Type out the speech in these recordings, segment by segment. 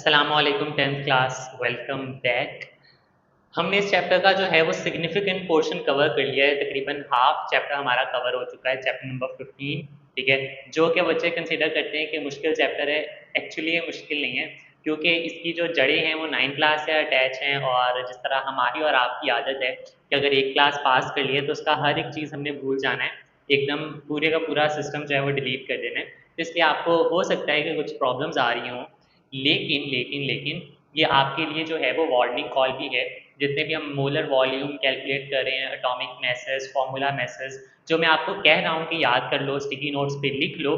अस्सलामुअलैकुम 10th class, welcome back. हमने इस चैप्टर का जो है वो सिग्निफिकेंट पोर्शन कवर कर लिया है। तकरीबन हाफ चैप्टर हमारा कवर हो चुका है, चैप्टर नंबर 15। ठीक है, जो कि बच्चे कंसिडर करते हैं कि मुश्किल चैप्टर है। एक्चुअली ये मुश्किल नहीं है, क्योंकि इसकी जो जड़ें हैं वो 9 क्लास से अटैच हैं। और जिस तरह हमारी और आपकी आदत है कि अगर एक क्लास पास कर लिए तो उसका हर एक चीज़ हमने भूल जाना है, एकदम पूरे का पूरा सिस्टम जो है वो डिलीट कर देना है। तो इसलिए आपको हो सकता है कि कुछ प्रॉब्लम्स आ रही हों, लेकिन ये आपके लिए जो है वो वार्निंग कॉल भी है। जितने भी हम मोलर वॉल्यूम कैलकुलेट कर रहे हैं, एटॉमिक मैसेज, फॉर्मूला मैसेज, जो मैं आपको कह रहा हूँ कि याद कर लो, स्टिकी नोट्स पे लिख लो,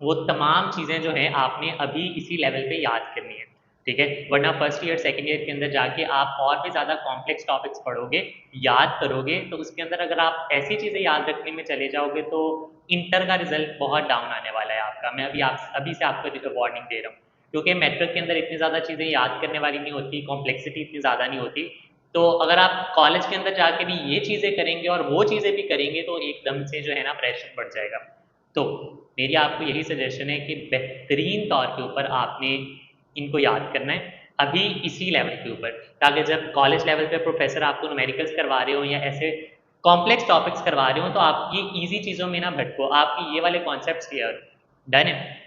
वो तमाम चीज़ें जो हैं आपने अभी इसी लेवल पे याद करनी है। ठीक है, वरना फर्स्ट ईयर सेकंड ईयर के अंदर जाके आप और भी ज़्यादा कॉम्प्लेक्स टॉपिक्स पढ़ोगे, याद करोगे, तो उसके अंदर अगर आप ऐसी चीज़ें याद रखने में चले जाओगे तो इंटर का रिजल्ट बहुत डाउन आने वाला है आपका। मैं अभी से आपको वार्निंग दे रहा हूँ, क्योंकि मैट्रिक के अंदर इतनी ज़्यादा चीज़ें याद करने वाली नहीं होती, कॉम्प्लेक्सिटी इतनी ज़्यादा नहीं होती। तो अगर आप कॉलेज के अंदर जाके भी ये चीज़ें करेंगे और वो चीज़ें भी करेंगे तो एकदम से जो है ना प्रेशर बढ़ जाएगा। तो मेरी आपको यही सजेशन है कि बेहतरीन तौर के ऊपर आपने इनको याद करना है अभी इसी लेवल के ऊपर, ताकि जब कॉलेज लेवल पे प्रोफेसर आपको न्यूमेरिकल्स करवा रहे हो या ऐसे कॉम्प्लेक्स टॉपिक्स करवा रहे हो तो आप ये ईजी चीज़ों में ना भटको, आपकी ये वाले कॉन्सेप्ट्स क्लियर। डन है।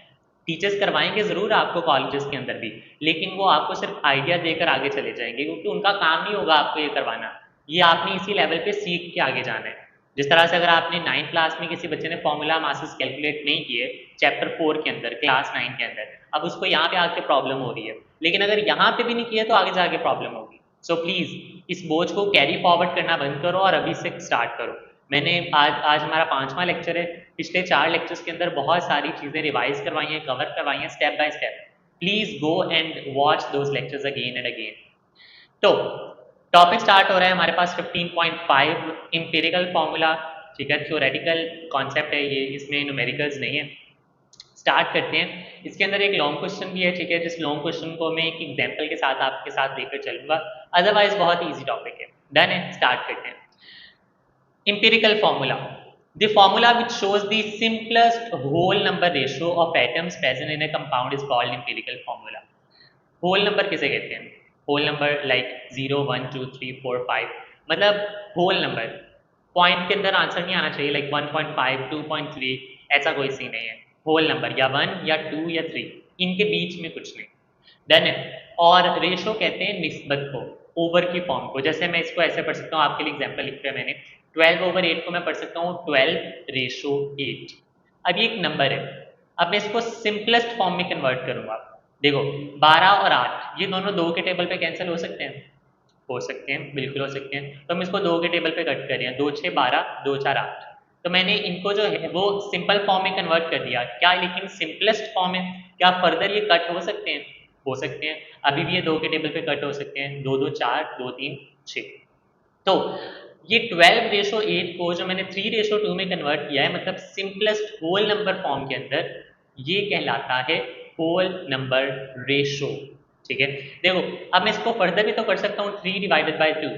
टीचर्स करवाएंगे ज़रूर आपको कॉलेजेस के अंदर भी, लेकिन वो आपको सिर्फ आइडिया देकर आगे चले जाएंगे, क्योंकि उनका काम नहीं होगा आपको ये करवाना। ये आपने इसी लेवल पे सीख के आगे जाना है। जिस तरह से अगर आपने 9th क्लास में किसी बच्चे ने फॉर्मूला मासेस कैलकुलेट नहीं किए चैप्टर 4 के अंदर, क्लास 9 के अंदर, अब उसको यहाँ पे आके प्रॉब्लम हो रही है, लेकिन अगर यहाँ पे भी नहीं किया तो आगे जाके प्रॉब्लम होगी। सो प्लीज़ इस बोझ को कैरी फॉरवर्ड करना बंद करो और अभी से स्टार्ट करो। मैंने आज आज हमारा 5वां लेक्चर है। पिछले 4 लेक्चर्स के अंदर बहुत सारी चीज़ें रिवाइज करवाई हैं, कवर करवाई हैं step by step. Please go and watch those lectures again and again. तो टॉपिक स्टार्ट हो रहा है हमारे पास 15.5 एम्पिरिकल फार्मूला। ठीक है, थ्योरेटिकल कॉन्सेप्ट है ये, इसमें न्यूमेरिकल्स नहीं है। स्टार्ट करते हैं। इसके अंदर एक लॉन्ग क्वेश्चन भी है, ठीक है, जिस लॉन्ग क्वेश्चन को मैं एक एग्जांपल के साथ आपके साथ लेकर चलूंगा, अदरवाइज बहुत इजी टॉपिक है। डन है, स्टार्ट करते हैं। Empirical formula. The formula which shows the simplest whole number ratio of atoms present in a compound is called empirical formula. Whole number किसे कहते हैं? Whole number like 0, 1, 2, 3, 4, 5, मतलब whole number। Point के अंदर answer नहीं आना चाहिए लाइक 1.5, 2.3, ऐसा कोई सीन नहीं है। होल नंबर या 1 या 2 या 3, इनके बीच में कुछ नहीं। डन है। और रेशो कहते हैं निस्बत को, ओवर की फॉर्म को। जैसे मैं इसको ऐसे पढ़ सकता हूँ, आपके लिए एग्जांपल लिखा है मैंने, 12/8 को मैं पढ़ सकता हूँ 12:8। अब ये एक नंबर है, अब मैं इसको सिंपलेस्ट फॉर्म में कन्वर्ट करूंगा। देखो 12 और 8 ये दोनों 2 के टेबल पे कैंसिल हो सकते हैं, हो सकते हैं, बिल्कुल हो सकते हैं। तो हम इसको 2 के टेबल पे कट कर रहे हैं, 2 6 12, 2 4 8। तो मैंने इनको जो है वो सिंपल फॉर्म में कन्वर्ट कर दिया क्या, लेकिन सिंपलेस्ट फॉर्म है। क्या फर्दर ये कट हो सकते हैं? हो सकते हैं। अभी भी ये 2 के टेबल पे कट हो सकते हैं, 2 2 4, 2 3 6। तो ये 12:8 को जो मैंने 3:2 में कन्वर्ट किया है, मतलब सिंपलेस्ट होल नंबर फॉर्म के अंदर, ये कहलाता है होल नंबर रेशो। ठीक है, देखो अब मैं इसको फर्दर भी तो कर सकता हूँ, 3/2।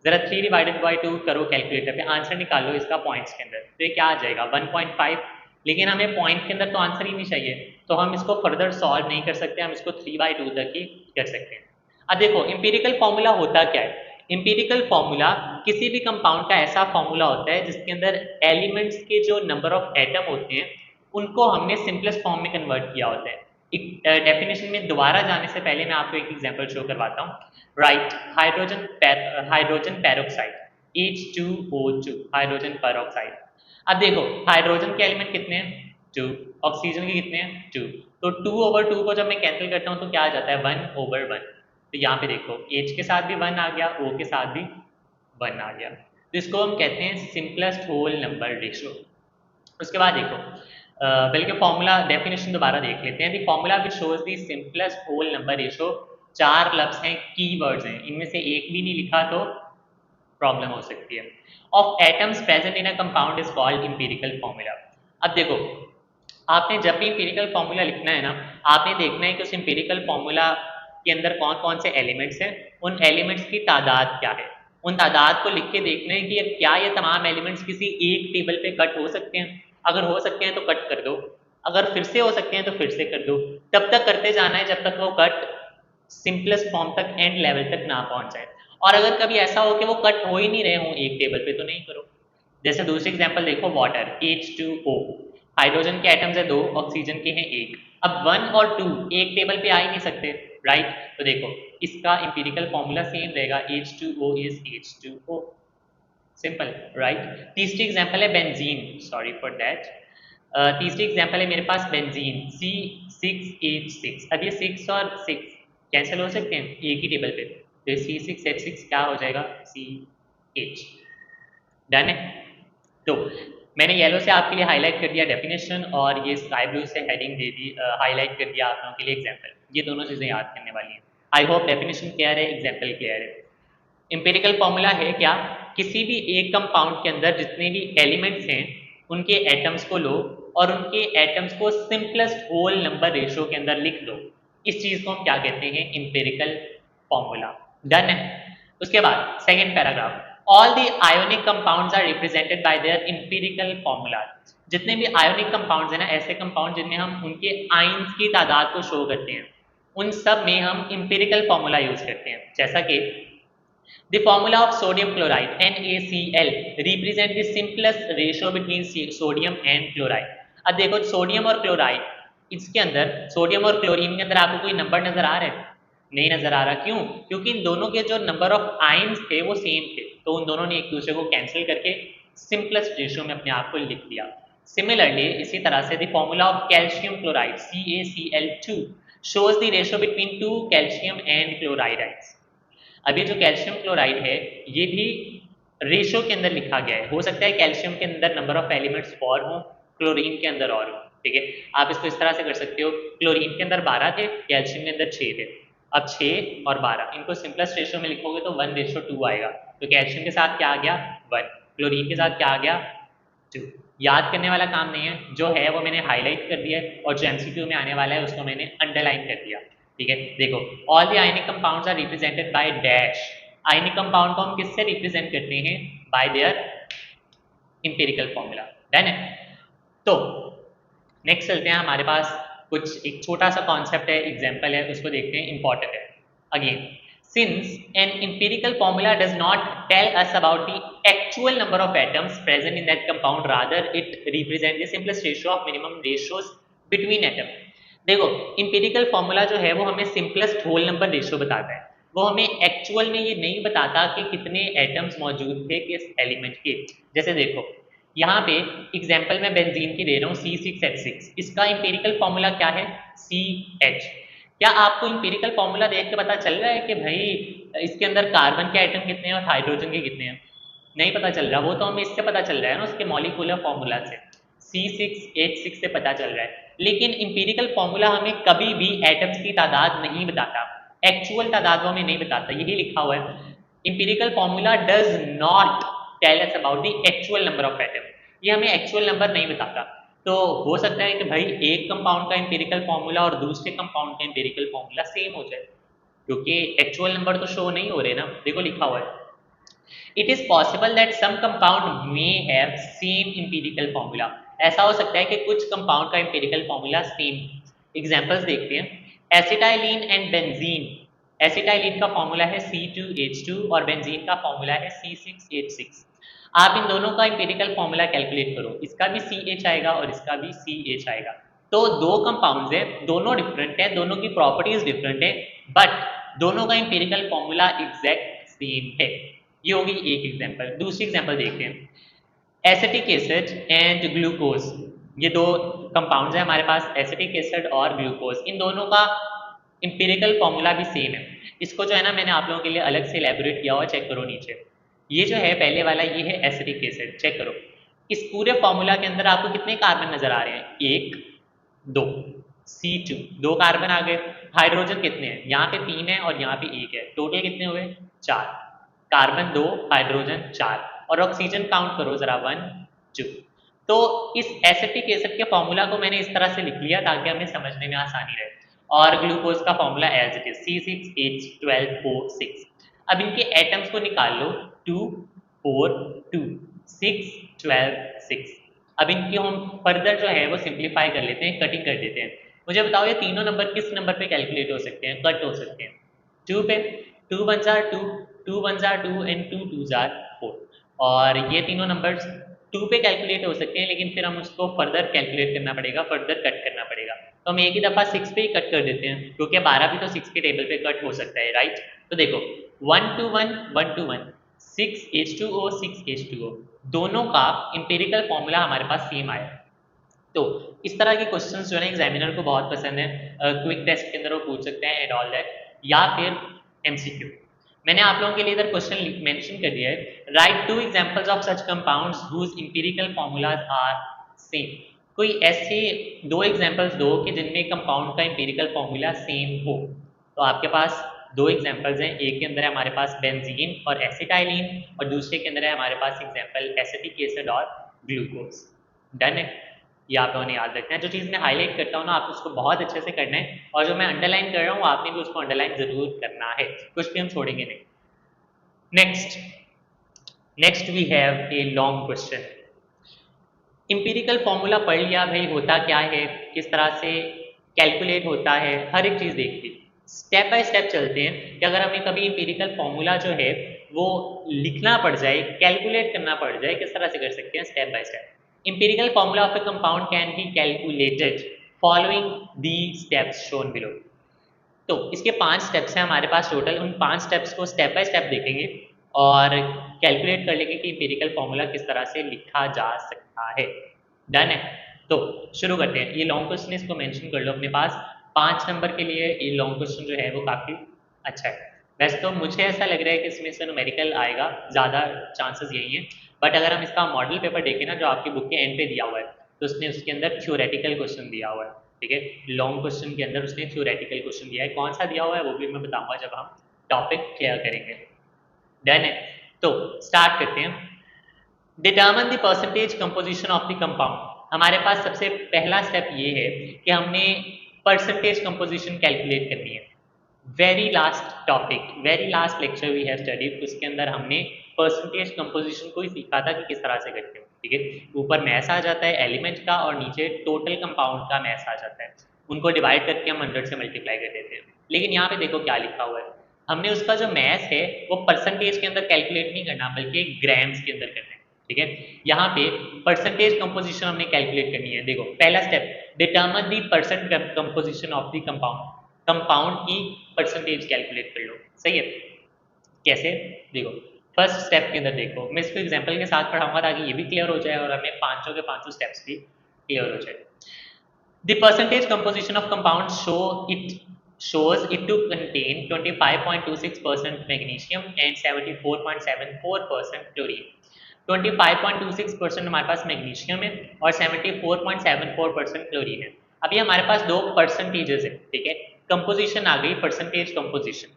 जरा 3/2 करो कैलकुलेटर पे, आंसर निकाल लो इसका पॉइंट्स के अंदर, तो ये क्या आ जाएगा 1.5। लेकिन हमें पॉइंट के अंदर तो आंसर ही नहीं चाहिए, तो हम इसको फर्दर सॉल्व नहीं कर सकते, हम इसको 3/2 तक ही कर सकते हैं। अब देखो इंपीरिकल फॉर्मूला होता क्या है। इंपीरिकल फॉर्मूला किसी भी कंपाउंड का ऐसा फॉर्मूला होता है जिसके अंदर एलिमेंट्स के जो नंबर ऑफ एटम होते हैं उनको हमने सिंपलेस्ट फॉर्म में कन्वर्ट किया होता है। एक डेफिनेशन में दोबारा जाने से पहले मैं आपको एक एग्जांपल शो करवाता हूँ। Right, hydrogen peroxide H2O2, hydrogen peroxide. अब देखो हाइड्रोजन के एलिमेंट कितने हैं? 2। ऑक्सीजन के कितने हैं? 2। तो 2/2 को जब मैं कैंसिल करता हूँ तो क्या आ जाता है? 1/1। तो यहाँ पे देखो H के साथ भी 1 आ गया, O के साथ भी 1 आ गया। तो इसको हम कहते हैं सिंपलेस्ट होल नंबर रेशियो। उसके बाद देखो बल्कि फॉर्मूला डेफिनेशन दोबारा देख लेते हैं। The formula which shows the simplest whole number ratio, 4 लफ्ज हैं, कीवर्ड्स हैं, इनमें से एक भी नहीं लिखा तो प्रॉब्लम हो सकती है। Of atoms present in a compound is called empirical formula. अब देखो आपने जब भी इंपीरिकल फॉर्मूला लिखना है ना, आपने देखना है कि उस इंपीरिकल फॉर्मूला के अंदर कौन कौन से एलिमेंट्स हैं, उन एलिमेंट्स की तादाद क्या है। उन तादाद को लिख के देखना है कि क्या ये तमाम एलिमेंट्स किसी एक टेबल पे कट हो सकते हैं। अगर हो सकते हैं तो कट कर दो, अगर फिर से हो सकते हैं तो फिर से कर दो। तब तक करते जाना है जब तक वो कट सिंपलेस्ट फॉर्म तक, एंड लेवल तक ना पहुंच जाए। और अगर कभी ऐसा हो कि वो कट हो ही नहीं रहे हों एक टेबल पे, तो नहीं करो। जैसे दूसरी एग्जांपल देखो, वाटर H2O, हाइड्रोजन के एटम्स है 2, ऑक्सीजन के हैं 1। अब 1 और 2 एक टेबल पे आ ही नहीं सकते, राइट। तो देखो इसका इंपीरिकल फॉर्मूला सेम रहेगा, H2O is H2O, simple, right. तीसरी एग्जांपल है बेंजीन, सॉरी फॉर दैट। तीसरी एग्जांपल है मेरे पास बेंजीन C6H6। अब ये 6 और 6 कैंसिल हो सकते हैं एक ही टेबल पे, तो C6H6 क्या हो जाएगा, CH। डन है। तो मैंने येलो से आपके लिए हाईलाइट कर दिया डेफिनेशन, और ये स्काई ब्लू से हेडिंग दे दी, हाईलाइट कर दिया आप लोगों के लिए एग्जांपल। ये दोनों चीज़ें याद करने वाली हैं। आई होप डेफिनेशन क्लियर है, एग्जांपल क्लियर है। एम्पिरिकल फॉर्मूला है क्या, किसी भी एक कंपाउंड के अंदर जितने भी एलिमेंट्स हैं उनके एटम्स को लो और उनके एटम्स को सिंपलेस्ट होल नंबर रेशियो के अंदर लिख दो। इस चीज़ को हम क्या कहते हैं, एम्पिरिकल फॉर्मूला। डन है। उसके बाद second paragraph, all the ionic compounds are represented by their empirical formula. जितने भी आयोनिक कंपाउंड्स हैं ना, ऐसे कंपाउंड जिनमें हम उनके आयंस की तादाद को शो करते हैं, उन सब में हम एम्पिरिकल फॉर्मूला यूज करते हैं। जैसा कि the formula of sodium chloride NaCl represent the simplest ratio between sodium and chloride। अब देखो सोडियम और क्लोराइड, इसके अंदर सोडियम और क्लोरीन के अंदर आपको कोई नंबर नजर आ रहा है, नहीं नजर आ रहा। क्यों? क्योंकि इन दोनों के जो नंबर ऑफ आयंस थे वो सेम थे, तो उन दोनों ने एक दूसरे को कैंसिल करके सिंपलेस्ट रेशियो में अपने आप को लिख दिया। सिमिलरली इसी तरह से the formula of calcium chloride CaCl2 shows the ratio between two calcium and chloride ions। अब ये जो कैल्शियम क्लोराइड है ये भी रेशियो के अंदर लिखा गया है। हो सकता है कैल्शियम के अंदर नंबर ऑफ एलिमेंट्स और हों, क्लोरीन के अंदर और हों, ठीक है। आप इसको इस तरह से कर सकते हो, क्लोरीन के अंदर 12 थे, कैल्शियम के अंदर 6 थे। अब 6 और 12 इनको सिंपलेस्ट रेशियो में लिखोगे तो 1:2 आएगा। तो कैल्शियम के साथ क्या आ गया, 1, क्लोरीन के साथ क्या आ गया, 2। याद करने वाला काम नहीं है, जो है वो मैंने हाईलाइट कर दिया है, और जो MCQ में आने वाला है उसको मैंने अंडरलाइन कर दिया, ठीक है। देखो all the ionic compounds are represented by dash. Ionic compound को हम किससे रिप्रेजेंट करते हैं, by their empirical formula. Done है। तो नेक्स्ट चलते हैं, हमारे पास कुछ एक छोटा सा कॉन्सेप्ट है, एग्जांपल है, उसको देखते हैं, इंपॉर्टेंट है। Again, since an empirical formula does not tell us about the actual number of atoms present in that compound, rather it represents the simplest ratio of minimum ratios between atoms। देखो empirical formula जो है वो हमें simplest whole number ratio बताता है, वो हमें actual में ये नहीं बताता कि कितने एटम्स मौजूद थे किस एलिमेंट के। जैसे देखो यहाँ पे एग्जाम्पल मैं बेंजीन की दे रहा हूँ C6H6, इसका इंपेरिकल फॉर्मूला क्या है, CH। क्या आपको इंपेरिकल फॉर्मूला देख के पता चल रहा है कि भाई इसके अंदर कार्बन के आइटम कितने हैं और हाइड्रोजन के कितने हैं, नहीं पता चल रहा। वो तो हमें इससे पता चल रहा है ना, उसके मॉलिक्यूलर फॉर्मूला से, C6H6 से पता चल रहा है। लेकिन इंपेरिकल फॉर्मूला हमें कभी भी एटम्स की तादाद नहीं बताता, एक्चुअल तादाद वो हमें नहीं बताता। यही लिखा हुआ है, empirical formula does not tell us about the actual number of atom. ये हमें एक्चुअल नंबर नहीं बताता। तो हो सकता है कि भाई एक कंपाउंड का इंपेरिकल फॉर्मूला और दूसरे कंपाउंड का इंपेरिकल फॉर्मूला सेम हो जाए, क्योंकि एक्चुअल नंबर तो शो नहीं हो रहे ना। देखो लिखा हुआ है, it is possible that some compound may have same empirical formula. ऐसा हो सकता है कि कुछ कंपाउंड का इंपेरिकल फॉर्मूला सेम। एग्जांपल्स देखते हैं, एसिटाइलिन एंड बेंजीन। एसिटाइलिन का फॉर्मूला है C2H2 और बेंजीन का फॉर्मूला है C6H6। आप इन दोनों का इंपेरिकल फॉर्मूला कैलकुलेट करो, इसका भी CH आएगा और इसका भी CH आएगा। तो दो कंपाउंड्स हैं, दोनों डिफरेंट हैं, दोनों की प्रॉपर्टीज डिफरेंट है, बट दोनों का इंपेरिकल फॉर्मूला एग्जैक्ट सेम है। ये होगी एक एग्जांपल। दूसरी एग्जांपल देखते हैं, एसिटिक एसिड एंड ग्लूकोज। ये दो कंपाउंड्स हैं हमारे पास, एसिटिक एसिड और ग्लूकोज, इन दोनों का इंपेरिकल फॉर्मूला भी सेम है। इसको जो है ना मैंने आप लोगों के लिए अलग से एलैबोरेट किया हुआ, चेक करो नीचे। ये जो है पहले वाला, ये है एसिटिक एसिड, चेक करो इस पूरे फॉर्मूला के अंदर आपको कितने कार्बन नजर आ रहे हैं, 1 2, C2 2 कार्बन आ गए। हाइड्रोजन कितने हैं, यहाँ पे 3 है और यहाँ पे 1 है, टोटल कितने हुए 4। कार्बन 2, हाइड्रोजन 4, और ऑक्सीजन काउंट करो जरा 1 2। तो इस एसिटिक एसिड के फॉर्मूला को मैंने इस तरह से लिख लिया ताकि हमें समझने में आसानी रहे। और ग्लूकोज का formula as it is C6H12O6। अब इनके एटम्स को निकाल लो, 2 4 2 6 12 6। अब इनकी हम फर्दर जो है वो सिंप्लीफाई कर लेते हैं, कटिंग कर देते हैं। मुझे बताओ ये तीनों नंबर किस नंबर पे कैलकुलेट हो सकते हैं, कट हो सकते हैं, 2 पे 2 वन जार 2, 2 वन जार 2 एंड 2 टू जार 4। और ये तीनों नंबर्स 2 पे कैलकुलेट हो सकते हैं, लेकिन फिर हम उसको फर्दर कैलकुलेट करना पड़ेगा, फर्दर कट करना पड़ेगा। तो हम एक ही दफ़ा 6 पे ही कट कर देते हैं, क्योंकि 12 भी तो 6 के टेबल पे कट हो सकता है, राइट। तो देखो 1 टू 1 1 टू 1 6H2O 6H2O, दोनों का इंपेरिकल फॉर्मूला हमारे पास सेम आया। तो इस तरह के क्वेश्चंस जो है एग्जामिनर को बहुत पसंद है, क्विक टेस्ट के अंदर वो पूछ सकते हैं एंड ऑल दैट, या फिर एमसीक्यू। मैंने आप लोगों के लिए इधर क्वेश्चन मेंशन कर दिया है, right two examples of such compounds whose empirical formulas are same. कोई ऐसे दो एग्जांपल्स दो कि जिनमें कंपाउंड का इंपीरिकल फॉर्मूला सेम हो। तो आपके पास दो एग्जांपल्स हैं, एक के अंदर है हमारे पास बेंजीन और एसिटाइलिन, और दूसरे के अंदर है हमारे पास एग्जांपल एसिटिक एसिड और ग्लूकोज। डन है, ये आप लोगों ने याद रखना है। जो चीज़ मैं हाईलाइट करता हूँ ना, आप उसको बहुत अच्छे से करना है, और जो मैं अंडरलाइन कर रहा हूँ आपने भी उसको अंडरलाइन जरूर करना है, कुछ भी हम छोड़ेंगे नहीं। Next we have a long question. Empirical formula पढ़ लिया भाई, होता क्या है, किस तरह से कैलकुलेट होता है, हर एक चीज़ देख ली। स्टेप बाय स्टेप चलते हैं कि अगर हमें कभी इंपीरिकल फॉर्मूला जो है वो लिखना पड़ जाए, कैलकुलेट करना पड़ जाए, किस तरह से कर सकते हैं step by step. Empirical formula of A compound can be calculated following the steps shown below. तो इसके 5 स्टेप्स हैं हमारे पास टोटल, उन 5 स्टेप्स को स्टेप बाय स्टेप देखेंगे और कैलकुलेट कर लेंगे कि इंपीरिकल फॉर्मूला किस तरह से लिखा जा सकता है। डन है, तो शुरू करते हैं। ये लॉन्ग क्वेश्चन इसको मेंशन कर लो अपने पास, 5 नंबर के लिए ये लॉन्ग क्वेश्चन जो है वो काफ़ी अच्छा है। वैसे तो मुझे ऐसा लग रहा है कि इसमें से न्यूमेरिकल आएगा, ज़्यादा चांसेस यही हैं, बट अगर हम इसका मॉडल पेपर देखें ना, जो आपकी बुक के एंड पे दिया हुआ है, तो उसने उसके अंदर थ्योरेटिकल क्वेश्चन दिया हुआ है। ठीक है, लॉन्ग क्वेश्चन के अंदर उसने थ्योरेटिकल क्वेश्चन दिया है, कौन सा दिया हुआ है वो भी मैं बताऊंगा जब हम टॉपिक क्लियर करेंगे। डन है, तो स्टार्ट करते हैं। Determine the percentage composition of the compound. हमारे पास सबसे पहला स्टेप ये है कि हमने परसेंटेज कंपोजिशन कैलकुलेट करनी है। Very last topic, very last lecture we have studied, उसके अंदर हमने परसेंटेज कंपोजिशन को ही सीखा था कि किस तरह से करते हैं। ठीक है, ऊपर मैस आ जाता है एलिमेंट का और नीचे टोटल कंपाउंड का मैस आ जाता है, उनको डिवाइड करके हम 100 से मल्टीप्लाई कर देते हैं। लेकिन यहाँ पे देखो क्या लिखा हुआ है, हमने उसका जो मैस है वो परसेंटेज के अंदर कैलकुलेट नहीं करना, बल्कि ग्राम्स के अंदर करना है। ठीक है, यहाँ पे परसेंटेज कंपोजिशन हमने कैलकुलेट करनी है। देखो पहला step, determine the percent composition of the compound. Compound की परसेंटेज कैलकुलेट कर लो। सही है, कैसे, देखो फर्स्ट स्टेप के अंदर देखो, मैं इसको एग्जांपल के साथ पढ़ाऊंगा ताकि ये भी क्लियर हो जाए और हमें पांचों के पांचों स्टेप्स भी क्लियर हो जाए। The percentage composition of compound shows it to contain 25.26% magnesium and 74.74% chlorine। 25.26% हमारे पास मैग्नीशियम है और 74.74% क्लोरीन है। अभी हमारे पास दो परसेंटेजेस है, ठीक है, कंपोजिशन आ गई, परसेंटेज कंपोजिशन।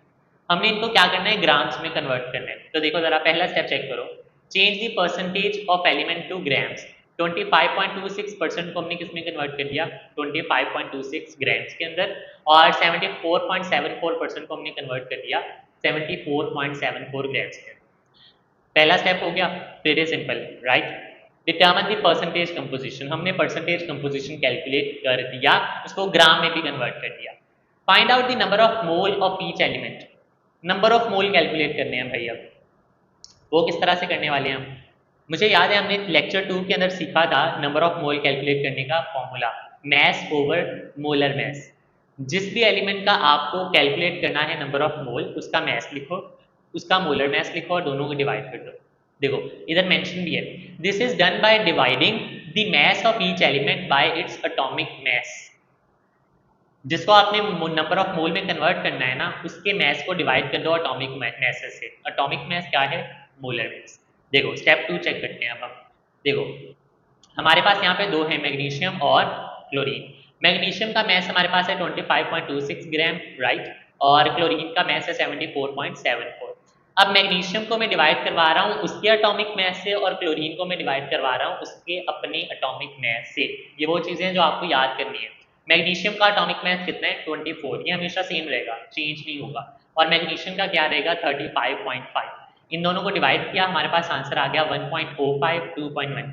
हमने इनको क्या करना है, ग्राम्स में कन्वर्ट करना है। तो देखो जरा पहला स्टेप चेक करो, change the percentage of element two grams. 25.26% को हमने किस में कन्वर्ट कर दिया, 25.26 ग्राम्स के अंदर, और 74.74% को हमने कन्वर्ट कर दिया 74.74 ग्राम्स के अंदर। पहला स्टेप हो गया, very simple, right. Determine the percentage composition, हमने परसेंटेज कंपोजिशन कैलकुलेट कर दिया, उसको ग्राम में भी कन्वर्ट कर दिया। Find out the number of mole of each element. Number of mole calculate करने हैं भाई। अब वो किस तरह से करने वाले हैं हम, मुझे याद है हमने लेक्चर 2 के अंदर सीखा था नंबर ऑफ मोल कैलकुलेट करने का formula, mass over molar mass. जिस भी एलिमेंट का आपको कैलकुलेट करना है नंबर ऑफ मोल, उसका मैस लिखो, उसका मोलर मैस लिखो और दोनों को डिवाइड कर दो। देखो इधर मेंशन भी है, this is done by dividing the mass of each element by its atomic mass. जिसको आपने नंबर ऑफ मोल में कन्वर्ट करना है ना, उसके मैस को डिवाइड कर दो एटॉमिक मैस से। एटॉमिक मैस क्या है, मोलर मैस। देखो स्टेप 2 चेक करते हैं अब हम। देखो हमारे पास यहाँ पे दो है, मैग्नीशियम और क्लोरीन। मैग्नीशियम का मैस हमारे पास है 25.26 ग्राम, राइट, और क्लोरीन का मैस है 74.74। अब मैग्नीशियम को मैं डिवाइड करवा रहा हूँ उसके एटॉमिक मैस से और क्लोरीन को मैं डिवाइड करवा रहा हूँ उसके अपने एटॉमिक मैस से। ये वो चीज़ें जो आपको याद करनी है। मैग्नीशियम का एटॉमिक मैस कितना है, 24, ये हमेशा सेम रहेगा, चेंज नहीं होगा। और मैग्नीशियम का क्या रहेगा, 35.5। इन दोनों को डिवाइड किया, हमारे पास आंसर आ गया 1.05 2.1।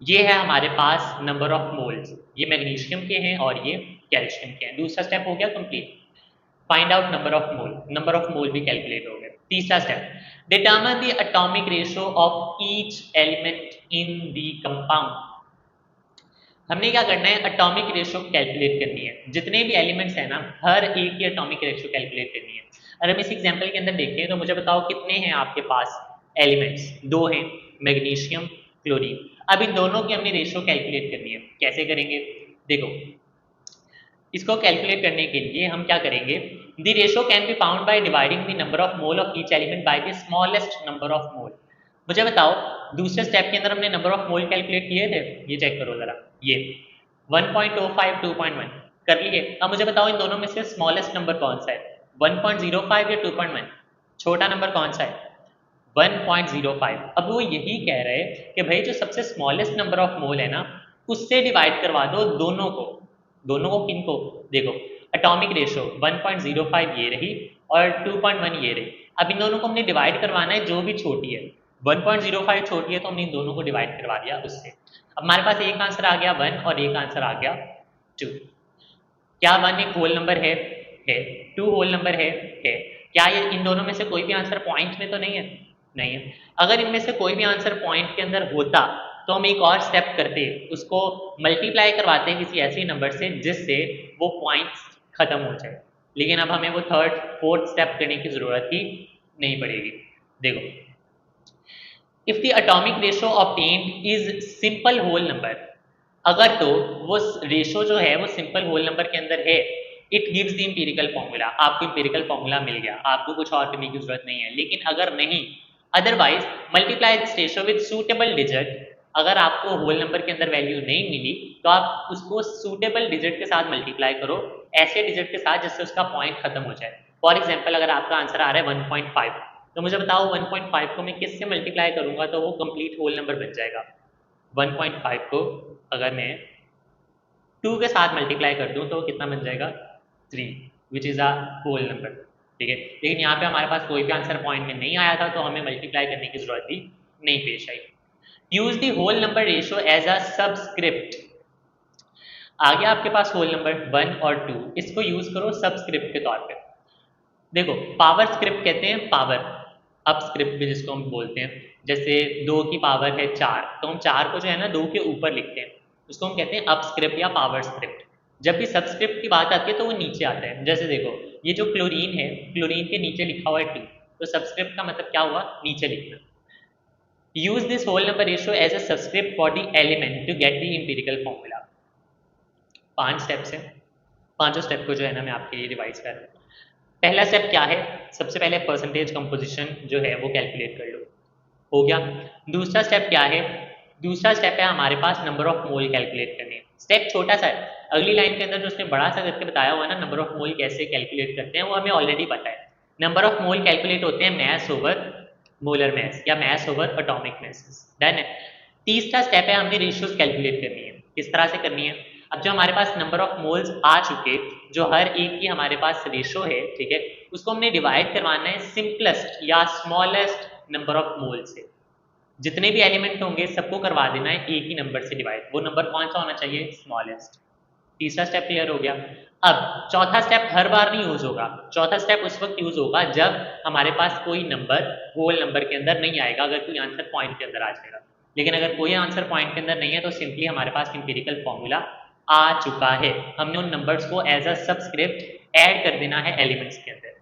ये है हमारे पास नंबर ऑफ मोल्स, ये मैग्नीशियम के हैं और ये कैल्शियम के हैं। दूसरा स्टेप हो गया complete. Find out number of mole भी कैलकुलेट हो गया। तीसरा step, determine the atomic ratio of each element in the compound. हमने क्या करना है, एटॉमिक रेशियो कैलकुलेट करनी है। जितने भी एलिमेंट्स हैं ना, हर एक की एटॉमिक रेशियो कैलकुलेट करनी है। अगर हम इस एग्जांपल के अंदर देखें तो मुझे बताओ कितने हैं आपके पास एलिमेंट्स, दो हैं, मैग्नीशियम, क्लोरीन। अब इन दोनों की हमने रेशियो कैलकुलेट करनी है। कैसे करेंगे, देखो इसको कैलकुलेट करने के लिए हम क्या करेंगे, the ratio can be found by dividing the number of mole of each element by the smallest number of mole. मुझे बताओ दूसरे स्टेप के अंदर हमने नंबर ऑफ मोल कैलकुलेट किए थे, ये चेक करो जरा, ये 1.05 2.1 कर लिए। अब मुझे बताओ इन दोनों में से स्मॉलेस्ट नंबर कौन सा है, 1.05 या 2.1, छोटा नंबर कौन सा है, 1.05। अब वो यही कह रहे हैं कि भाई जो सबसे स्मॉलेस्ट नंबर ऑफ मोल है ना, उससे डिवाइड करवा दो दोनों को। दोनों को किनको, देखो एटॉमिक रेशियो 1.05 ये रही और 2.1 ये रही। अब इन दोनों को हमने डिवाइड करवाना है, जो भी छोटी है 1.05 छोटी है तो हमने इन दोनों को डिवाइड करवा दिया उससे। अब हमारे पास एक आंसर आ गया 1 और एक आंसर आ गया 2। क्या 1 एक होल नंबर है, 2 होल नंबर है। क्या ये इन दोनों में से कोई भी आंसर पॉइंट में तो नहीं है, नहीं है। अगर इनमें से कोई भी आंसर पॉइंट के अंदर होता तो हम एक और स्टेप करते, उसको मल्टीप्लाई करवाते हैं किसी ऐसे नंबर से जिससे वो पॉइंट्स खत्म हो जाए। लेकिन अब हमें वो थर्ड फोर्थ स्टेप करने की जरूरत ही नहीं पड़ेगी। देखो, if the atomic ratio obtained is simple whole number, अगर तो वो रेशियो जो है वो सिंपल होल नंबर के अंदर है, it gives the empirical formula, आपको इंपीरिकल फॉर्मूला मिल गया, आपको कुछ और करने की जरूरत नहीं है। लेकिन अगर नहीं, otherwise multiply this ratio with suitable digit, अगर आपको होल नंबर के अंदर वैल्यू नहीं मिली तो आप उसको सूटेबल डिजिट के साथ मल्टीप्लाई करो, ऐसे डिजिट के साथ जिससे उसका पॉइंट खत्म हो जाए। फॉर एग्जाम्पल अगर आपका आंसर आ रहा है 1.5, तो मुझे बताओ 1.5 को मैं किससे मल्टीप्लाई करूंगा तो वो कंप्लीट होल नंबर बन जाएगा। 1.5 को अगर मैं 2 के साथ मल्टीप्लाई कर दूं तो कितना बन जाएगा, 3, which is a whole number. ठीक है, लेकिन यहाँ पे हमारे पास कोई भी आंसर पॉइंट में नहीं आया था तो हमें मल्टीप्लाई करने की जरूरत ही नहीं पेश आई। Use the whole number ratio as a subscript. आ गया आपके पास होल नंबर 1 और 2, इसको यूज करो सबस्क्रिप्ट के तौर पे। देखो पावर स्क्रिप्ट कहते हैं, पावर अप स्क्रिप्ट भी जिसको हम बोलते हैं। जैसे 2 की पावर है 4, तो हम 4 को जो है ना 2 के ऊपर लिखते हैं, उसको हम कहते हैं अप स्क्रिप्ट या पावर स्क्रिप्ट। जब भी सबस्क्रिप्ट की बात आती है तो वो नीचे आता है। जैसे देखो ये जो क्लोरीन है, क्लोरीन के नीचे लिखा हुआ है 2, तो सबस्क्रिप्ट का मतलब क्या हुआ, नीचे लिखना। Use this whole number ratio as a subscript for the element to get the empirical formula. 5 steps हैं, पांचों स्टेप को जो है ना मैं आपके लिए रिवाइज कर रहा हूँ। पहला स्टेप क्या है, सबसे पहले परसेंटेज कंपोजिशन जो है वो कैलकुलेट कर लो, हो गया। दूसरा स्टेप क्या है, दूसरा स्टेप है हमारे पास नंबर ऑफ मोल कैलकुलेट करने। स्टेप छोटा सा है, अगली लाइन के अंदर जो उसने बड़ा सा करके बताया हुआ है ना, नंबर ऑफ मोल कैसे कैलकुलेट करते हैं वो हमें ऑलरेडी पता है। नंबर ऑफ मोल कैलकुलेट होते हैं मैस ओवर मोलर मैस या mass over atomic masses, done है। तीसरा स्टेप है हमने रेशियोज कैलकुलेट करनी है। किस तरह से करनी है, अब जो हमारे पास नंबर ऑफ मोल्स आ चुके, जो हर एक की हमारे पास रेशियो है, ठीक है, उसको हमने डिवाइड करवाना है सिंपलेस्ट या स्मॉलेस्ट नंबर ऑफ मोल से। जितने भी एलिमेंट होंगे सबको करवा देना है एक ही नंबर से डिवाइड, वो नंबर कौन सा होना चाहिए, स्मॉलेस्ट। तीसरा स्टेप क्लियर हो गया। अब चौथा स्टेप हर बार नहीं यूज होगा, चौथा स्टेप उस वक्त यूज होगा जब हमारे पास कोई नंबर होल नंबर के अंदर नहीं आएगा, अगर कोई आंसर पॉइंट के अंदर आ जाएगा। लेकिन अगर कोई आंसर पॉइंट के अंदर नहीं है तो सिंपली हमारे पास इंपीरिकल फॉर्मूला आ चुका है, हमने उन नंबर्स को एज अ सबस्क्रिप्ट ऐड कर देना है एलिमेंट्स के अंदर,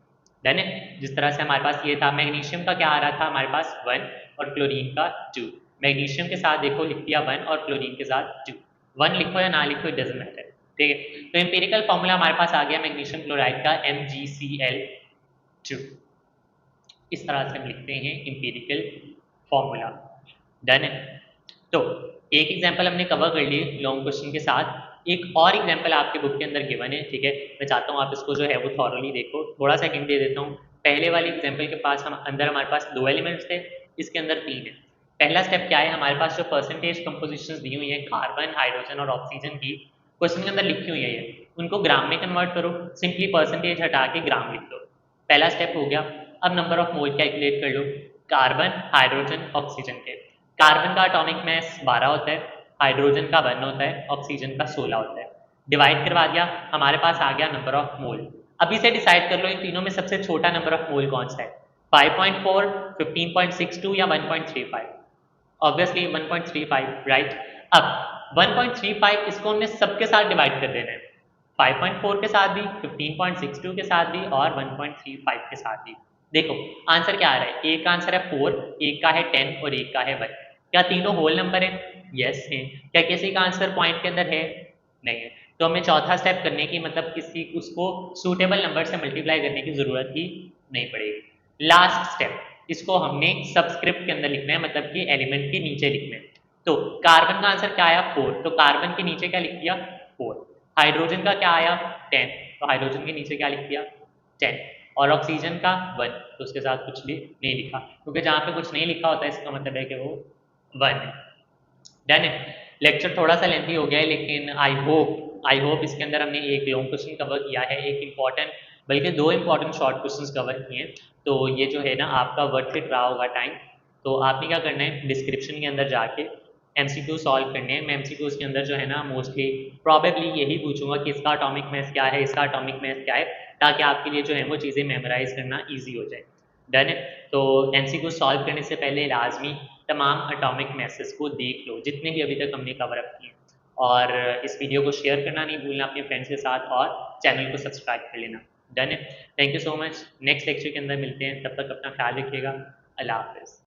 डन है। जिस तरह से हमारे पास ये था, मैग्नीशियम का क्या आ रहा था हमारे पास 1 और क्लोरीन का 2। मैग्नीशियम के साथ देखो लिख दिया 1 और क्लोरीन के साथ 2। 1 लिखो या ना लिखो इट डजंट मैटर, ठीक है। तो एम्पिरिकल फॉर्मूला हमारे पास आ गया मैग्नीशियम क्लोराइड का MgCl2। इस तरह से हम लिखते हैं एम्पिरिकल फॉर्मूला, डन है। तो एक एग्जांपल हमने कवर कर ली लॉन्ग क्वेश्चन के साथ, एक और एग्जांपल आपके बुक के अंदर गिवन है, ठीक है। मैं चाहता हूँ आप इसको जो है वो थॉरली देखो, थोड़ा सा हिंट दे देता हूँ। पहले वाले एग्जांपल के पास हम अंदर हमारे पास 2 एलिमेंट्स थे, इसके अंदर 3 है। पहला स्टेप क्या है, हमारे पास जो परसेंटेज कंपोजिशंस दी हुई है कार्बन, हाइड्रोजन और ऑक्सीजन की, क्वेश्चन के अंदर लिखी हुई है ये, उनको ग्राम में कन्वर्ट करो, सिंपली परसेंटेज हटा के ग्राम लिख दो। पहला स्टेप हो गया। अब नंबर ऑफ मोल कैलकुलेट कर लो, कार्बन, हाइड्रोजन, ऑक्सीजन के। कार्बन का एटॉमिक मास 12 होता है, हाइड्रोजन का 1 होता है, ऑक्सीजन का 16 होता है। डिवाइड करवा दिया, हमारे पास आ गया नंबर ऑफ मोल। अभी से डिसाइड कर लो इन तीनों में सबसे छोटा नंबर ऑफ मोल कौन सा है, 5.4, 15.62 या 1.35? Obviously 1.35, right. अब 1.35 इसको हमने सबके साथ डिवाइड कर देना है, 5.4 के साथ भी, 15.62 के साथ भी और 1.35 के साथ भी। देखो आंसर क्या आ रहा है, एक का आंसर है 4, एक का है 10 और एक का है 1। क्या तीनों होल नंबर है? यस है। क्या किसी का आंसर पॉइंट के अंदर है? नहीं है। तो हमें चौथा स्टेप करने की मतलब किसी उसको सूटेबल नंबर से मल्टीप्लाई करने की जरूरत ही नहीं पड़ेगी। लास्ट स्टेप, इसको हमने सबस्क्रिप्ट के अंदर लिखना है, मतलब कि एलिमेंट के नीचे लिखना है। तो कार्बन का आंसर क्या आया 4, तो कार्बन के नीचे क्या लिख दिया 4। हाइड्रोजन का क्या आया 10, तो हाइड्रोजन के नीचे क्या लिख दिया 10। और ऑक्सीजन का 1, तो उसके साथ कुछ भी नहीं लिखा, क्योंकि जहाँ पे कुछ नहीं लिखा होता है इसका मतलब है कि वो 1 है। डन है। लेक्चर थोड़ा सा लेंथी हो गया है, लेकिन आई होप इसके अंदर हमने एक लॉन्ग क्वेश्चन कवर किया है, एक इंपॉर्टेंट, बल्कि दो इंपॉर्टेंट शॉर्ट क्वेश्चंस कवर किए हैं। तो ये जो है ना आपका वर्थ इट रहा होगा टाइम। तो आपने क्या करना है, डिस्क्रिप्शन के अंदर जाके एमसीक्यू सॉल्व करने हैं। मैं एमसीक्यूज के अंदर जो है ना मोस्टली प्रॉबेबली यही पूछूंगा कि इसका एटॉमिक मास क्या है, इसका एटॉमिक मास क्या है, ताकि आपके लिए जो है वो चीज़ें मेमोराइज करना ईजी हो जाए। डन है। तो एमसीक्यू सॉल्व करने से पहले लाजमी तमाम एटॉमिक मैसेज को देख लो जितने भी अभी तक हमने कवर अप किए, और इस वीडियो को शेयर करना नहीं भूलना अपने फ्रेंड्स के साथ, और चैनल को सब्सक्राइब कर लेना। डन है। Thank you so much. Next lecture के अंदर मिलते हैं, तब तक अपना ख्याल रखिएगा। अल्लाह हाफिज़।